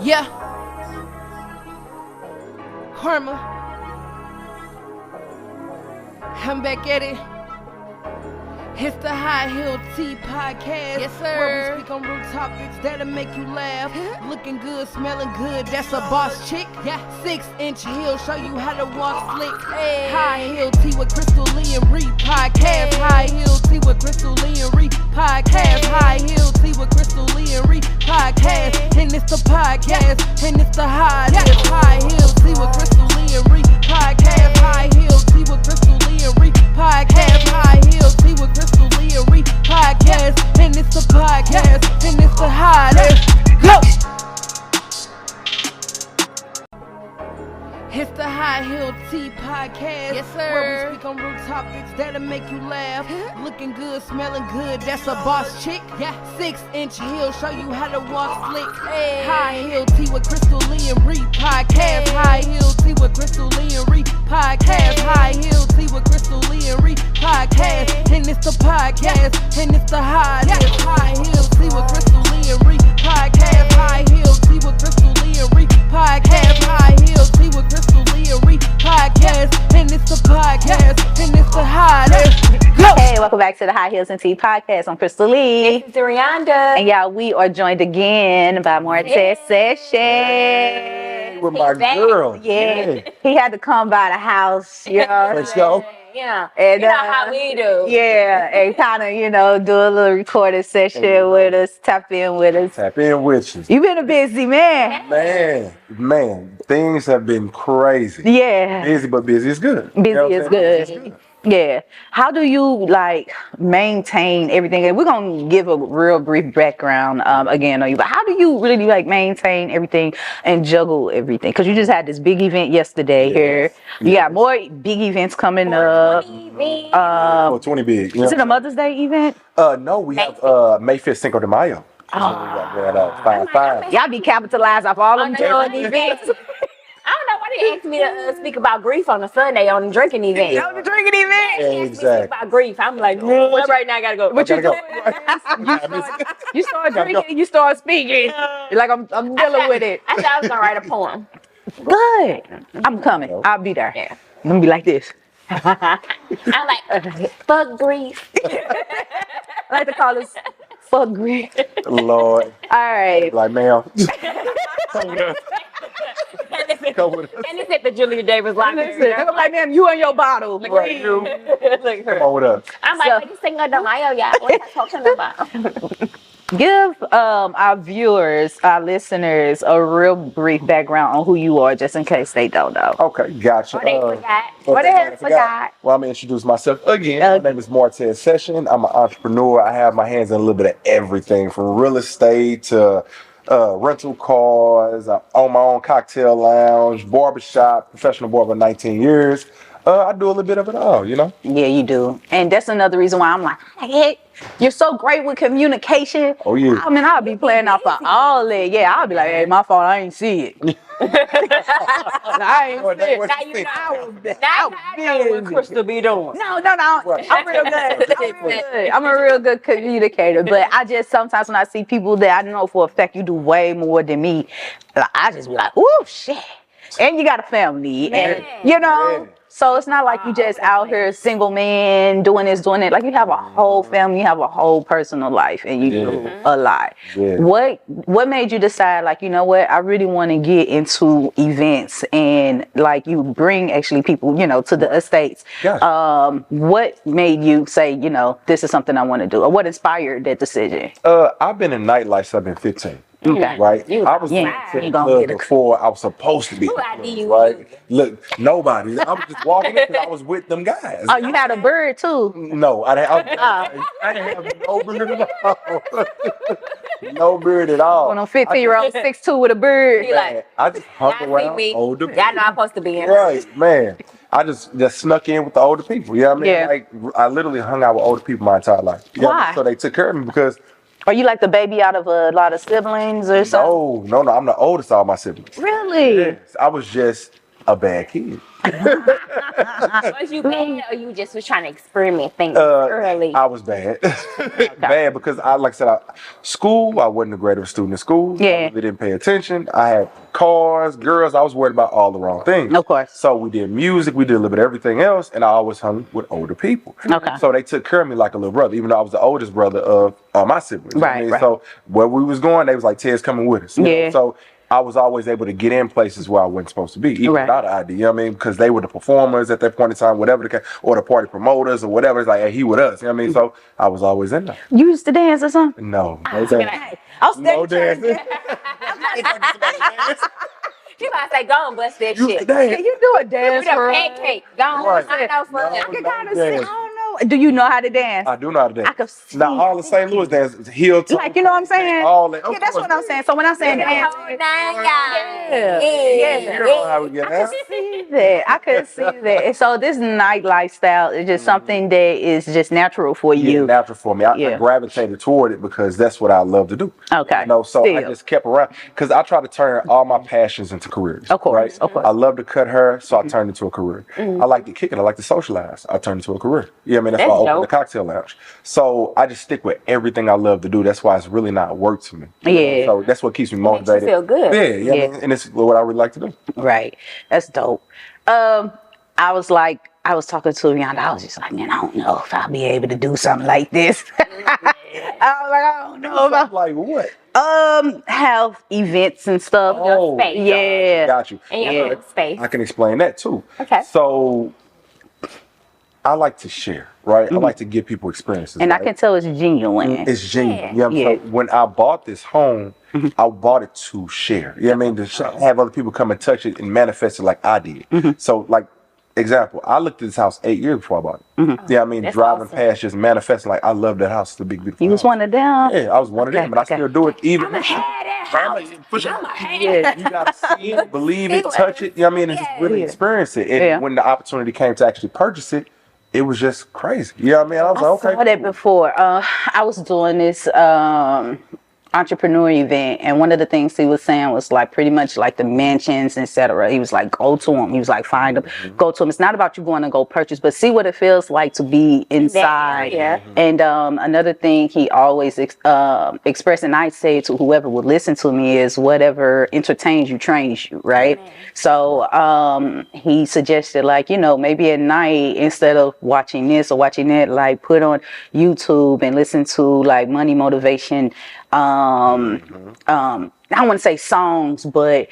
Yeah, Karma. I'm back at it. It's the High Heel Tea Podcast. Yes, sir. Where we speak on real topics that'll make you laugh. Looking good, smelling good, that's a boss chick. Yeah. 6-inch heel, show you how to walk slick. Hey. High Heel Tea with Crystal Lee and Ree Podcast. Hey. High Heel Tea with Crystal Lee and Ree Podcast. Hey. High Heel Tea with Crystal Lee and Ree Podcast. Hey. And it's the podcast, and it's the high. High Heel Tea with Crystal Lee and Ree Podcast. High Heel Tea with Crystal Lee and Ree Podcast. High Heel Tea with Crystal Lee and Ree Podcast. And it's the podcast, and it's the high. Let's go. It's the High Heel Tea Podcast. Yes, sir. Where we speak on real topics that'll make you laugh. Looking good, smelling good, that's a boss chick. Yeah. 6-inch heel, show you how to walk slick. Hey. High Heel Tea with Crystal Lee and Ree Podcast. Hey. High Heel Tea with Crystal Lee and Ree Podcast. Hey. High Heel Tea with Crystal Lee and Ree Podcast. Hey. And it's the podcast, and it's the high. High Heel Tea with Crystal Lee and Ree Podcast. High Heel Tea with Crystal Lee and Ree Podcast. High Heel Tea with Crystal Lee and Ree Podcast. And it's the podcast, and it's the high. Let's go. Hey, welcome back to the High Heels and Tea Podcast. I'm Crystal Lee. This is Rihanna. And y'all, we are joined again by Martez Session. With my girl. Yeah. He had to come by the house, you know. Let's go. Yeah. And, you know how we do. Yeah, and kind of, do a little recorded session with us, tap in with us. Tap in with you. You've been a busy man. Man, things have been crazy. Yeah. Busy, but busy is good. Busy is good. Yeah. How do you maintain everything? And we're gonna give a real brief background again on you, but how do you really maintain everything and juggle everything? Because you just had this big event yesterday here. You got more big events coming up. 20 big. Is it a Mother's Day event? No, we have May 5th Cinco de Mayo. Y'all be capitalized off all them events. I don't know why they asked me to speak about grief on a Sunday on the drinking event. On the drinking event? Exactly. About grief. I'm like, right now I gotta go. What you doing? You start drinking, you start speaking. You're like, I'm dealing with it. I thought I was gonna write a poem. Good. I'm coming. I'll be there. Yeah. I'm gonna be like this. I'm like, fuck grief. I like to call this fuck grief. Lord. All right. Like, ma'am. Come with us. And it's at the Julia Davis Library. I'm like, ma'am, you and your bottle. Right, you. Look her. Come on with us. I'm like, wait, this thing on the Mayo, y'all. What are you talking about? Give our viewers, our listeners, a real brief background on who you are, just in case they don't know. Okay, gotcha. Or they forgot. What the hell forgot? Well, I'm going to introduce myself again. My name is Martez Session. I'm an entrepreneur. I have my hands in a little bit of everything, from real estate to rental cars. I own my own cocktail lounge, barbershop, professional barber 19 years. I do a little bit of it all, Yeah, you do. And that's another reason why I'm like, hey, you're so great with communication. Oh, yeah. I mean, I'll be playing off of all that. Yeah, I'll be like, hey, my fault, I ain't see it. I ain't see it. Now you know what Crystal be doing. No. I'm real good. I'm a real good communicator. But I just, sometimes when I see people that I know for a fact you do way more than me, I just be like, ooh, shit. And you got a family. And, So it's not like you just out here single man doing this, doing it. Like you have a whole family, you have a whole personal life, and you do a lot. Yeah. What made you decide, like, you know what, I really want to get into events and like you bring actually people, to the estates. Yeah. What made you say, this is something I want to do, or what inspired that decision? I've been in nightlife since I've been 15. Okay. Right? I was in the club before I was supposed to be. Right? Look, nobody. I was just walking in because I was with them guys. Oh, you had a bird too? No, I didn't have no bird at all. No bird at all. When I'm 15-year-old, 6'2" with a bird. I just hung around older people. Y'all know I'm supposed to be in. Right, man. I just snuck in with the older people. You know what I mean? Yeah. Like, I literally hung out with older people my entire life. Why? So they took care of me because... Are you like the baby out of a lot of siblings or something? No. I'm the oldest of all my siblings. Really? Yes. I was just a bad kid. Was you bad or you just was trying to experiment things early? I was bad. Bad because like I said, school, I wasn't a great of a student in school. Yeah. I really didn't pay attention. I had cars, girls, I was worried about all the wrong things. Of course. So we did music, we did a little bit of everything else, and I always hung with older people. Okay. So they took care of me like a little brother, even though I was the oldest brother of my siblings. You know what I mean? Right. So where we was going, they was like, Ted's coming with us. You Yeah. know? So I was always able to get in places where I wasn't supposed to be, even without an ID. You know what I mean? Because they were the performers at that point in time, whatever the case, or the party promoters or whatever. It's like, hey, he with us. You know what I mean? So I was always in there. You used to dance or something? No dance. I was No dancing. She might say, go on, bust that You shit. dance. Can you do a dance With a for us? pancake. Go on. Right. I know fun. I can kind of see. dance. I don't know. Do you know how to dance? I do know how to dance. I could see. Now, all the St. Louis dance, heel toe. Like, you know what I'm saying? All that. Yeah, that's what I'm saying. So when I'm saying dance, You know how we get out. see that. I could see that. And so this night lifestyle is just something that is just natural for Yeah, you. natural for me. I gravitated toward it because that's what I love to do. Okay. You know, so I Still. just kept around because I try to turn all my passions into careers. Of course, right? of course. I love to cut hair, so I turned into a career. I like to kick it. I like to socialize. I turned into a career. Yeah, I mean that's why I opened the cocktail lounge. So I just stick with everything I love to do. That's why it's really not work to me. You know? Yeah. So that's what keeps me Makes you motivated. feel good. Yeah. I mean, and it's what I really like to do. Right. That's dope. I was talking to Rihanna. I was just like, man, I don't know if I'll be able to do something like this. I was like, I don't know about Like what? have events and stuff. Your space. Yeah. Got you. In your own space. I can explain that too. Okay. So I like to share, right? I like to give people experiences. And I right? can tell it's genuine. It's genuine. Yeah. You know what I'm saying? So when I bought this home, I bought it to share. You know what I mean? To have other people come and touch it and manifest it like I did. So like, example, I looked at this house 8 years before I bought it. Yeah, you know what I mean? That's Driving awesome. past, just manifesting like I love that house. It's a big, beautiful You was house. one of them. Yeah, I was one of them, but I still do it even. I'ma have that house. Yeah, you gotta see it, believe it, touch it. You know what I mean? And just really experience it. And when the opportunity came to actually purchase it, it was just crazy. You know what I mean? I was like, I saw that before. I was doing this entrepreneur event, and one of the things he was saying was like pretty much like the mansions, etc. He was like, go to them. He was like, find them, go to them. It's not about you going to go purchase, but see what it feels like to be inside. And another thing he always expressed, and I say to whoever would listen to me, is whatever entertains you trains you, right? So he suggested, like, you know, maybe at night, instead of watching this or watching that, like put on YouTube and listen to like money motivation. I don't want to say songs, but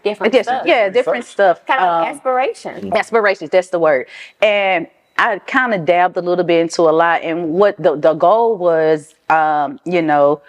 different stuff. Yeah, different stuff. Kind of like aspiration. Aspirations, that's the word. And I kind of dabbed a little bit into a lot. And what the goal was, you know,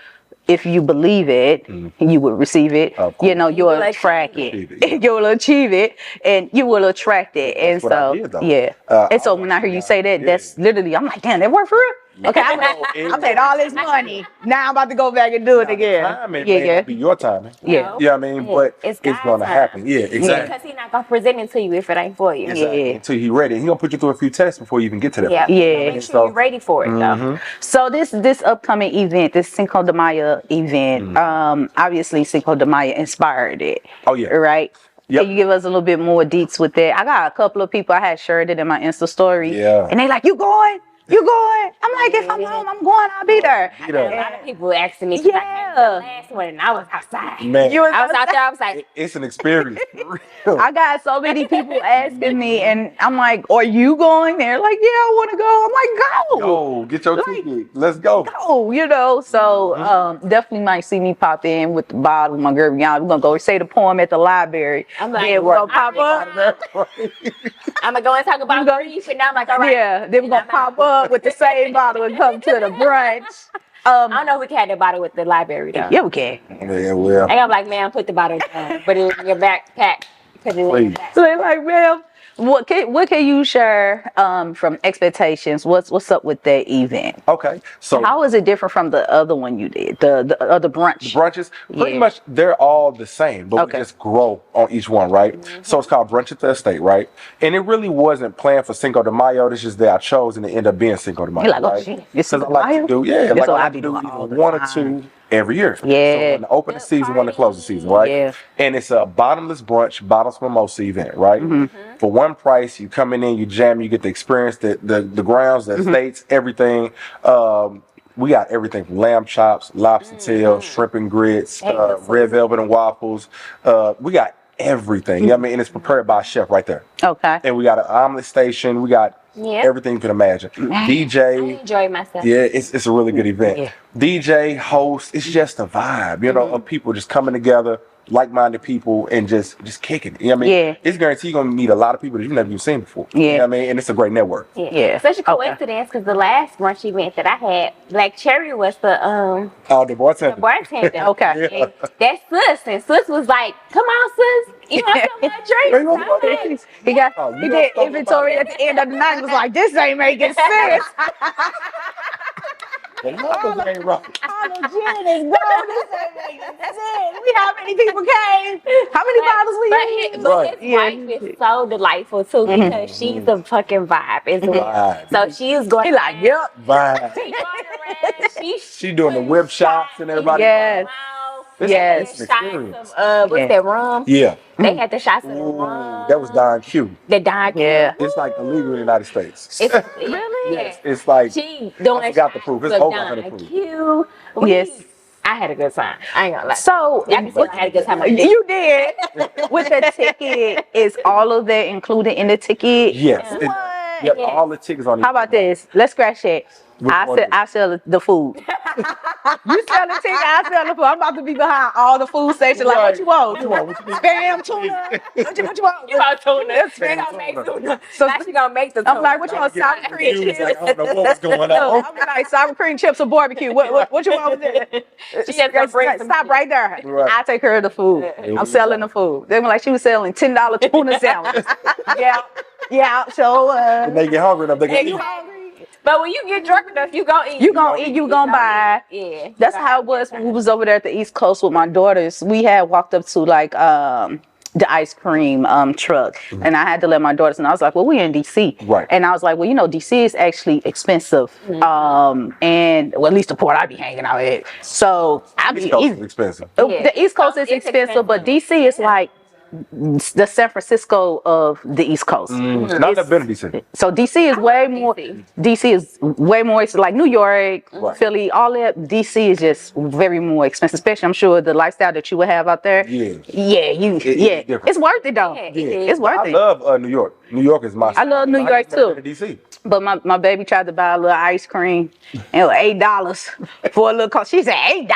if you believe it, you will receive it. You know, you'll attract it. You'll achieve it, and you will attract it. And That's what I so, did, though. yeah. And so when I hear you say that, that's literally, I'm like, damn, that worked for real? Okay, I paid all this money. Now I'm about to go back and do it again. Timing may not be your timing. Yeah. You know what I mean? But it's God's going to time. happen. Yeah, exactly. Because he's not going to present it to you if it ain't for you. Exactly. Yeah. Until you're ready. He's going to put you through a few tests before you even get to that. Yeah. point. Yeah. Make sure you're ready for it, though. So this upcoming event, this Cinco de Mayo event, obviously Cinco de Mayo inspired it. Oh, yeah. Right? Yep. Can you give us a little bit more deets with that? I got a couple of people, I had shared it in my Insta story. Yeah. And they like, you going? You going? I'm like, if I'm home, I'm going, I'll be there. You know, A lot of people asking me, 'cause I came to the Yeah. last one and I was outside. man, I was out there, I was like, it's an experience. For real. I got so many people asking me, and I'm like, are you going? They're like, yeah, I want to go. I'm like, go. Yo, get your ticket. Let's go. Go, you know, so definitely might see me pop in with the bottle, my girl. We're gonna go say the poem at the library. I'm like, yeah, we're gonna pop up. I'm going to go and talk about grief. And now I'm like, all right. Yeah, then we're gonna pop up with the same bottle and come to the brunch. I don't know if we can have the bottle with the library, though. Yeah, we can. Yeah, well. And I'm like, man, put the bottle down. Put it in your backpack. Put it in Please. your backpack. So they're like, ma'am, what can you share from expectations? What's up with that event? Okay. So How is it different from the other one you did, the other brunch? brunches, pretty Yeah. much they're all the same, but Okay. we just grow on each one, right? So it's called Brunch at the Estate, right? And it really wasn't planned for Cinco de Mayo. This is that I chose, and it ended up being Cinco de Mayo. You're like, oh, right? shit, it's 'Cause Cinco I like de to do, Mayo? yeah, That's like what I I like be to do doing either all the one or time. two every year. Yeah. So when the opening season, when the closing season, right? Yeah. And it's a bottomless brunch, bottomless mimosa event, right? For one price, you come in, you jam, you get to experience the grounds, the estates, everything. We got everything from lamb chops, lobster tails, shrimp and grits, red velvet and waffles. We got everything. You know what I mean? And it's prepared by a chef right there. Okay. And we got an omelet station. We got everything you can imagine. DJ. I enjoy myself. Yeah, it's a really good event. Yeah. DJ, host, it's just a vibe, you know, of people just coming together, like-minded people, and just kicking it. You know what I mean? Yeah. It's guaranteed you're going to meet a lot of people that you've never even seen before. Yeah. You know what I mean? And it's a great network. Yeah. Such a coincidence because the last brunch event that I had, Black Cherry was the The bartender. bartender. Okay. And that's Sus, and Sus was like, "Come on, Sus, you want some of Where you drink?" want to go? He got Oh, you he know did something inventory about at the end of the night. Was like, this ain't making sense. The numbers ain't right. All the gin is gone. This ain't making sense. That's it. We how many people came? How many bottles we But used? but his Yeah. wife is so delightful too because she's the fucking vibe as well. Vibe. So she's going. He like, yep. Vibe. She going around. She doing the whip shots and everybody. Yes. It's Yes. an Shots experience. of what's Yeah. that rum? Yeah. They had the shots of the Ooh, rum. that was Don Q. The Don Q. Yeah. It's like illegal in the United States. It's, Really? Yes, it's like She doing I forgot the proof. It's shots of over 100 Don proof. Q. Yes. I had a good time. I ain't gonna lie. So I had a good time. you did with the ticket. Is all of that included in the ticket? yes. What? Yep, Yes. all the tickets on. How about this? Let's scratch that. Which one is it? I sell the food. You sell the ticket, I sell the food. I'm about to be behind all the food stations. Like, what you want? What you want? What you need? Spam tuna. What you want? You want tuna? She Spam gonna make tuna. tuna. So- Now she gonna make the tuna. I'm like, what you want? Sour cream Confused, chips. like, I don't know what was going No, on. I'm like sour cream chips or barbecue. What you want with it? She just gonna bring some Stop right there. Right. I take care of the food. we I'm selling go. the food. They were like she was selling $10 tuna sandwiches. Yeah. So When they get hungry enough, they can eat. But when you get drunk enough, you gonna eat. you gonna eat, you gonna buy. Yeah. That's how it was when we was over there at the East Coast with my daughters. We had walked up to like the ice cream truck, and I had to let my daughters know. I was like, well, we in DC, Right. And I was like, well, you know, DC is actually expensive, and well, at least the port I be hanging out at. So I be East Coast is expensive. the East Coast is It's expensive, but DC is like the San Francisco of the East Coast. Not that been to DC. So DC is way more. DC is way more. It's like New York, Right. Philly, all that. DC is just very more expensive. Especially, I'm sure the lifestyle that you would have out there. Yeah. Yeah, It's different. it's worth it though. Yeah, It's worth I it. love New York. New York is my. I love New York, just never too. been to DC. But my baby tried to buy a little ice cream, and it was $8 for a little cup. She said $8.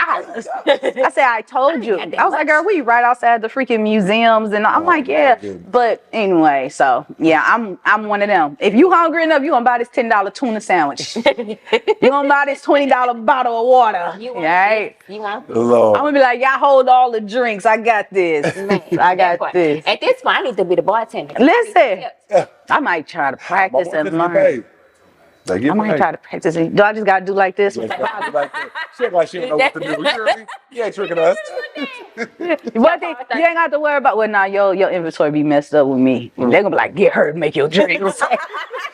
I said, I told you. I was like, girl, we right outside the freaking museums, and I'm like, yeah. goodness. But anyway, so yeah, I'm one of them. If you hungry enough, you gonna buy this $10 tuna sandwich. You gonna buy this $20 bottle of water. You All want right. You want Lord. I'm gonna be like, y'all hold all the drinks. I got this. I got this. At this point, I need to be the bartender. Listen, I might try to practice and learn. They get I might paid. try to practice it. Do I just gotta do like this? Yeah, she act like that. She act like she don't know what to do. You hear me? You ain't tricking us. But you ain't got to worry about well now your inventory be messed up with me. They're gonna be like, get her to make your drinks.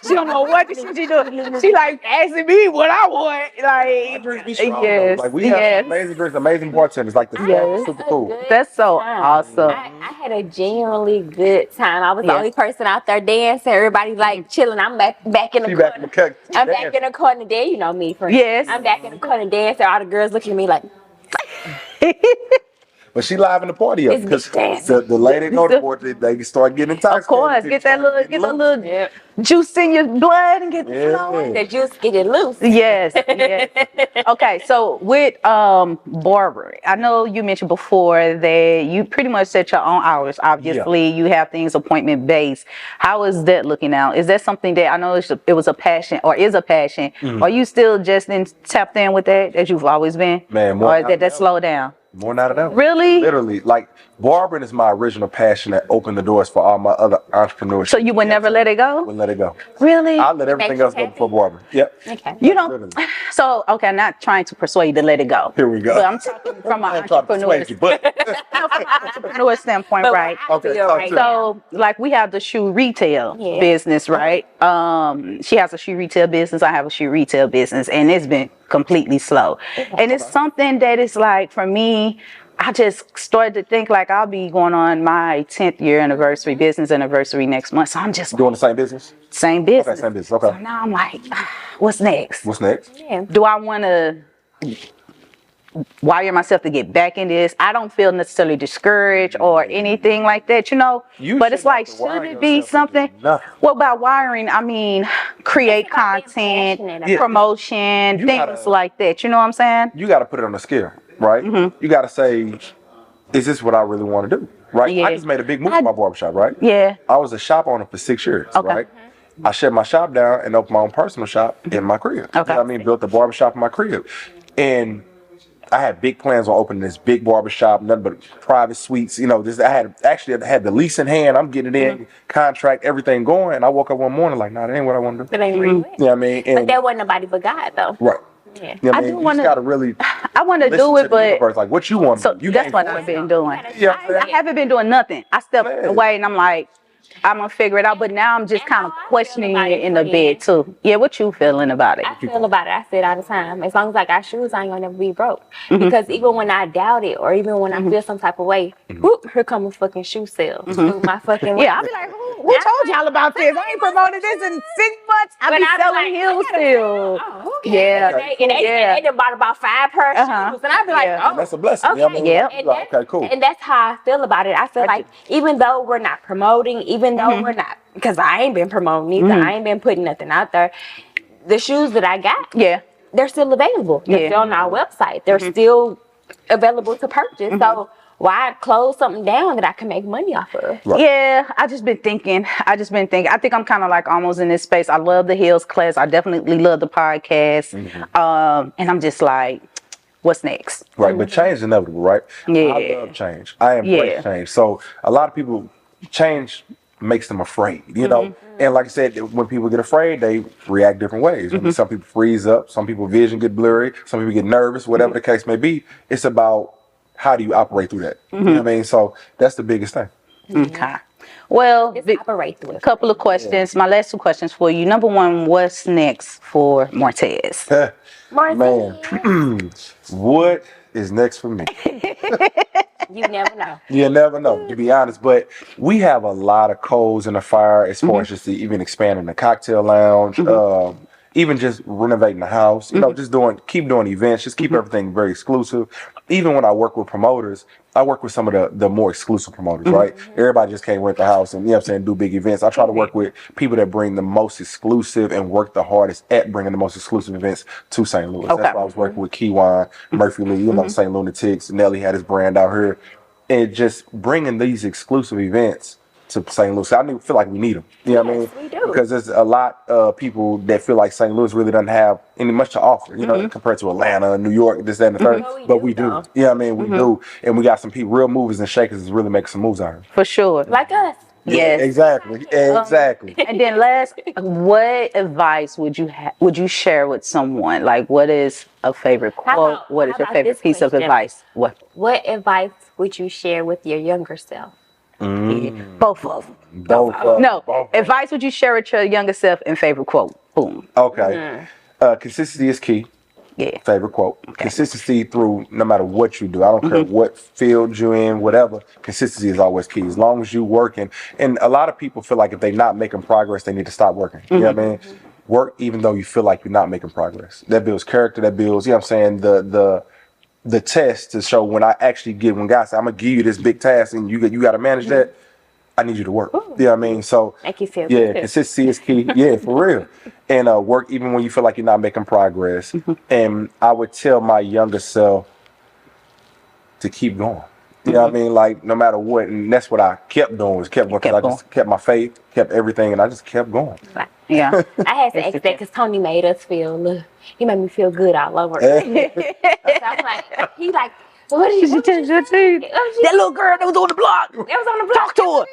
She don't know what the shit she doing. She like asking me what I want. Our drinks Like be strong, yes, though. Like we have yes. amazing drinks, amazing bartenders. Like the staff Yes. is super cool. That's so awesome. I had a genuinely good time. I was the Yeah. only person out there dancing. Everybody like chilling. I'm back in the She corner. back in the cut. I'm back in the corner there. You know me, friend. Yes. I'm back in the corner dancing. All the girls looking at me like, But she live in the party up It's because dancing. the lady know the board, they start getting intoxicated. Of course, get that little juice in your blood and get the flowing. the juice get it loose. Yes, yes. Okay, so with Barbara, I know you mentioned before that you pretty much set your own hours. Obviously, you have things appointment based. How is that looking out? Is that something that I know it was a passion or is a passion? Are you still just tapped in with that as you've always been? Man, more or is now that than slow down? More now than ever. Really? Literally, like barbering is my original passion that opened the doors for all my other entrepreneurship. So you would never let it go? Would let it go. Really? I let everything Makes else you go happy? before barbering. Yep. Okay. You know, Literally. so okay, I'm not trying to persuade you to let it go. Here we go. But I'm talking from I an ain't trying to persuade you, but entrepreneur standpoint, But right? I feel Okay, talk right to now. So, like, we have the shoe retail Yeah. business, right? She has a shoe retail business. I have a shoe retail business, and it's been completely slow. And it's something that is like, for me, I just started to think like I'll be going on my 10th year anniversary, business anniversary next month. So I'm just Doing the same business? Same business. Okay, same business. Okay. So now I'm like, what's next? What's next? Yeah. Do I want to wire myself to get back in this? I don't feel necessarily discouraged or anything like that, but it's like, should it be something? Well, by wiring, I mean create content, promotion, things like that. You know what I'm saying? You got to put it on a scale, right? You got to say, is this what I really want to do? Right? Yeah. I just made a big move in my barbershop, right? Yeah. I was a shop owner for 6 years, right? I shut my shop down and opened my own personal shop in my crib. Okay. You know what I mean? Built a barbershop in my crib. And I had big plans on opening this big barbershop, nothing but private suites. I had the lease in hand. I'm getting it in, contract, everything going. And I woke up one morning like, nah, that ain't what I want to do. That ain't really You know what I mean? And, but that wasn't nobody but God, though. right. Yeah. You know what I do mean? You wanna- just gotta really I want to do it, but universe, like what you want. so You that's can't what force I've been doing. Yeah. I haven't been doing nothing. I stepped Man. away and I'm like, I'm gonna figure it out. But now I'm just And kind of how I feel questioning about it it, in a bit too. Yeah, what you feeling about it? I feel about it. I say it all the time. As long as I got shoes, I ain't gonna never be broke. Because even when I doubt it, or even when I feel some type of way, whoop, here come a fucking shoe sale through my fucking. Yeah, I'll be like, who told y'all about this? I ain't promoted this in 6 months. I be selling heels still. Oh, okay. Yeah. And they done bought about 5 pair of shoes, and I be like, oh, That's a blessing. okay. You know what I mean? Yeah. And Like, okay, cool. And that's how I feel about it. I feel like even though we're not promoting, even though we're not, because I ain't been promoting either, I ain't been putting nothing out there. The shoes that I got, Yeah. they're still available. They're still on our website. They're still available to purchase. So why close something down that I can make money off of? Right. Yeah, I just been thinking. I think I'm kind of like almost in this space. I love the Hills class. I definitely love the podcast. And I'm just like, what's next? Right, but change is inevitable, right? Yeah. I love change. I embrace change. So a lot of people, change makes them afraid, And like I said, when people get afraid, they react different ways. I mean, some people freeze up, some people vision get blurry, some people get nervous, whatever the case may be. It's about how do you operate through that? You know what I mean? So that's the biggest thing. Okay. Well, Just operate through it. couple of questions. My last 2 questions for you. Number 1, what's next for Martez? Man, what is next for me? You never know. You never know, to be honest. But we have a lot of coals in the fire as far as just even expanding the cocktail lounge, even just renovating the house. Just keep doing events, just keep everything very exclusive. Even when I work with promoters, I work with some of the more exclusive promoters, right? Everybody just can't rent the house and do big events. I try to work with people that bring the most exclusive and work the hardest at bringing the most exclusive events to St. Louis. Okay. That's why I was working with Keywan, Murphy Lee, St. Lunatics. Nelly had his brand out here, and just bringing these exclusive events to St. Louis. I feel like we need them. You know what I mean? We do. Because there's a lot of people that feel like St. Louis really doesn't have any much to offer, compared to Atlanta, New York, this, that, and the third. But we do. Though. You know what I mean? We do. And we got some people, real movers and shakers that's really making some moves out here. For sure. Like us. Yes. Exactly. Exactly. And then last, what advice would you share with someone? Like, what is a favorite quote? What is your favorite piece of advice? What advice would you share with your younger self? Both of them. Both of them. No. Advice would you share with your younger self and favorite quote? Boom. Okay. Consistency is key. Yeah. Favorite quote. Consistency through no matter what you do. I don't care what field you're in, whatever. Consistency is always key. As long as you working. And a lot of people feel like if they're not making progress, they need to stop working. You know what I mean? Work even though you feel like you're not making progress. That builds character. That builds, the test to show when I actually when God said, I'm going to give you this big task and you got to manage that, I need you to work. You know what I mean? So, Make you feel yeah, good. consistency is key. Yeah, for real. And work even when you feel like you're not making progress. And I would tell my younger self to keep going. You know what I mean? Like, no matter what. And that's what I kept doing, because I just kept my faith, kept everything, and I just kept going. Yeah. I had to ask that because Tony made us feel, he made me feel good all over. So I'm like, he's like, what did you do? That little girl that was on the block. It was on the block. Talk to her.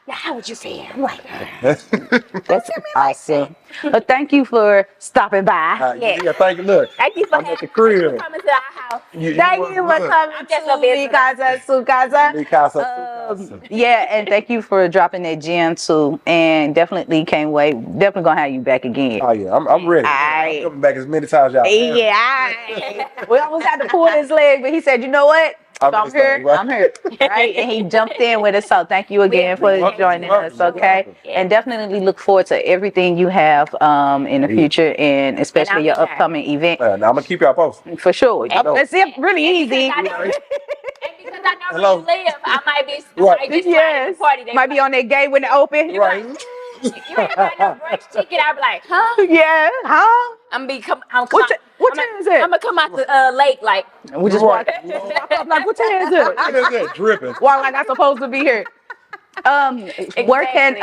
How would you feel? I'm like, That's awesome. But thank you for stopping by. Yeah, thank you. Look, thank you for I'm at the thank you crib. for coming to our house. Thank you for coming I'm just to a business. Mi Casa, Su Casa. Mi Casa, Su Casa. Yeah, and thank you for dropping that gem too. And definitely can't wait. Definitely gonna have you back again. Oh yeah, I'm ready. I'm coming back as many times y'all. We almost had to pull his leg, but he said, "You know what? If I'm here, I'm here." Right? And he jumped in with us. So thank you again for joining us. Okay, and definitely look forward to everything you have in the future, and especially your upcoming event. Now I'm gonna keep y'all posted. For sure. It's really easy. And because I know where you live, I might be Yes. party. Might be on that gate when it open. Right. You ain't got no brunch ticket. I'll be like, huh? Yeah. Huh? What time is it? I'm gonna come out the lake like. We just walk up like, what time is it? What is that? Dripping. Walk like I'm supposed to be here. Where can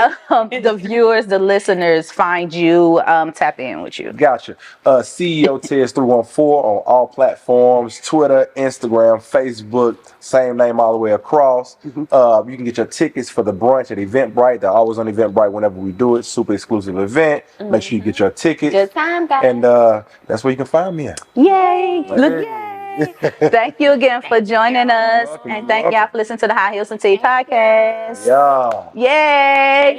the viewers, the listeners find you, tap in with you? Gotcha. CEO Tez 314 on all platforms: Twitter, Instagram, Facebook. Same name all the way across. You can get your tickets for the brunch at Eventbrite. They're always on Eventbrite whenever we do it. Super exclusive event. Make sure you get your tickets. Good time, guys. And that's where you can find me at. Yay! Look, yay! Thank you again for joining us, and thank y'all for listening to the High Heels and Tea podcast. Yeah. Yay!